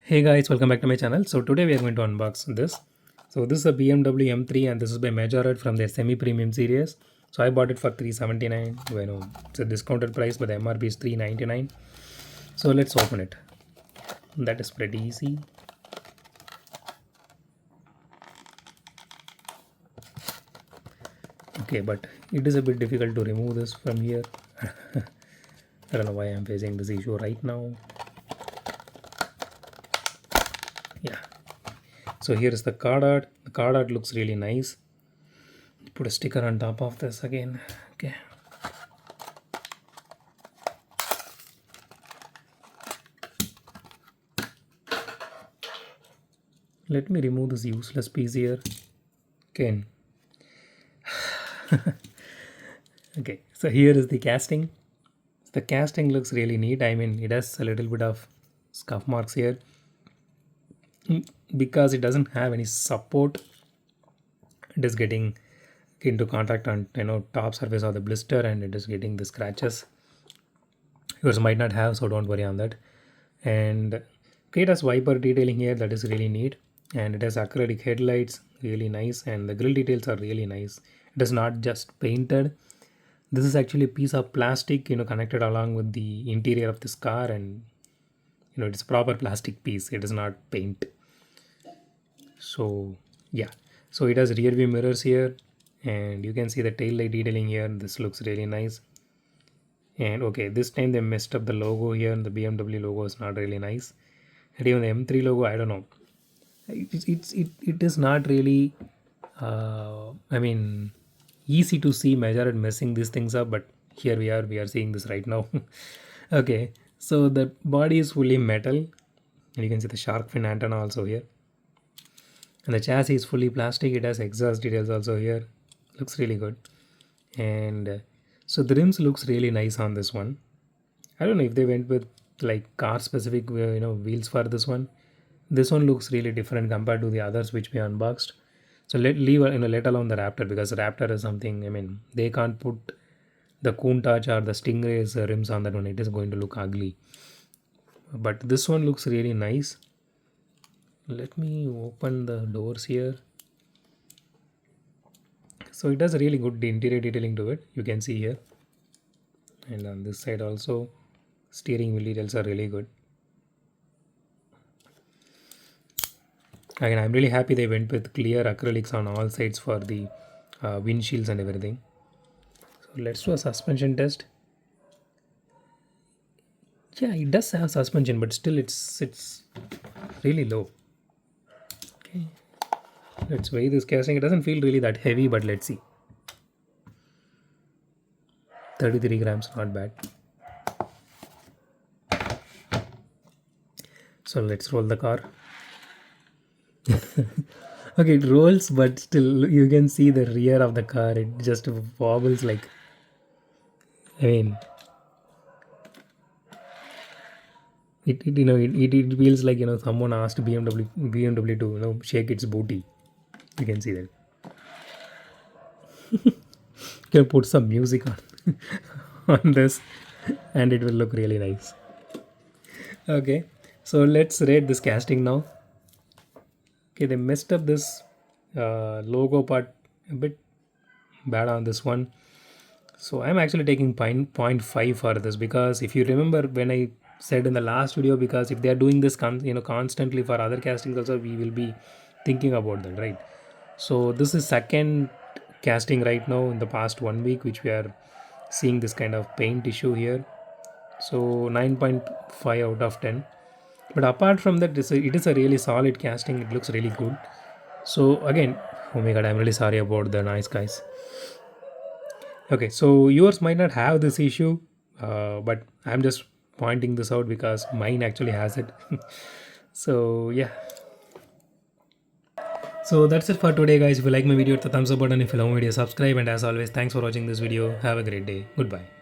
Hey guys, welcome back to my channel. So today we are going to unbox this. So this is a BMW M3 and this is by Majorette from their semi-premium series. So I bought it for 379. You know, it's a discounted price, but the MRP is 399. So let's open it. That is pretty easy. Okay, but it is a bit difficult to remove this from here. I don't know why I'm facing this issue right now. Yeah. So here is the card art. The card art looks really nice. Put a sticker on top of this again. Okay. Let me remove this useless piece here. Again. Okay, so here is the casting. The casting looks really neat. I mean, it has a little bit of scuff marks here. Because it doesn't have any support, it is getting into contact on top surface of the blister and it is getting the scratches. Yours might not have, so don't worry on that. And okay, it has wiper detailing here, that is really neat. And it has acrylic headlights, really nice, and the grill details are really nice. It is not just painted. This is actually a piece of plastic, connected along with the interior of this car, and it's a proper plastic piece. It is not paint. So yeah, so it has rear view mirrors here, and you can see the tail light detailing here. This looks really nice. And okay, this time they messed up the logo here, and the BMW logo is not really nice. And even the M3 logo, I don't know. It is not really I mean, easy to see Majorette messing these things up, but here we are seeing this right now. Okay, so the body is fully metal, and you can see the shark fin antenna also here, and the chassis is fully plastic. It has exhaust details also here. Looks really good. And so the rims looks really nice on this one. I don't know if they went with like car specific wheels for this one. This one looks really different compared to the others which we unboxed. So let alone the Raptor, because Raptor is something, I mean, they can't put the Countach or the Stingray's rims on that one. It is going to look ugly. But this one looks really nice. Let me open the doors here. So it has a really good interior detailing to it. You can see here. And on this side also, steering wheel details are really good. Again, I'm really happy they went with clear acrylics on all sides for the windshields and everything. So let's do a suspension test. Yeah, it does have suspension, but still it's really low. Okay, let's weigh this casting. It doesn't feel really that heavy, but let's see. 33 grams, not bad. So let's roll the car. Okay, it rolls, but still you can see the rear of the car. It just wobbles like, I mean, it feels like someone asked BMW to shake its booty. You can see that. You can put some music on on this, and it will look really nice. Okay, so let's rate this casting now. Okay, they messed up this logo part a bit bad on this one. So I'm actually taking 0.5 for this, because if you remember when I said in the last video, because if they are doing this constantly for other castings also, we will be thinking about that, right? So this is second casting right now in the past 1 week which we are seeing this kind of paint issue here. So 9.5 out of 10. But apart from that, it is a really solid casting. It looks really good. So again, oh my god, I'm really sorry about the noise, guys. Okay, so yours might not have this issue, but I'm just pointing this out because mine actually has it. So yeah. So that's it for today, guys. If you like my video, hit the thumbs up button. If you love my video, subscribe. And as always, thanks for watching this video. Have a great day. Goodbye.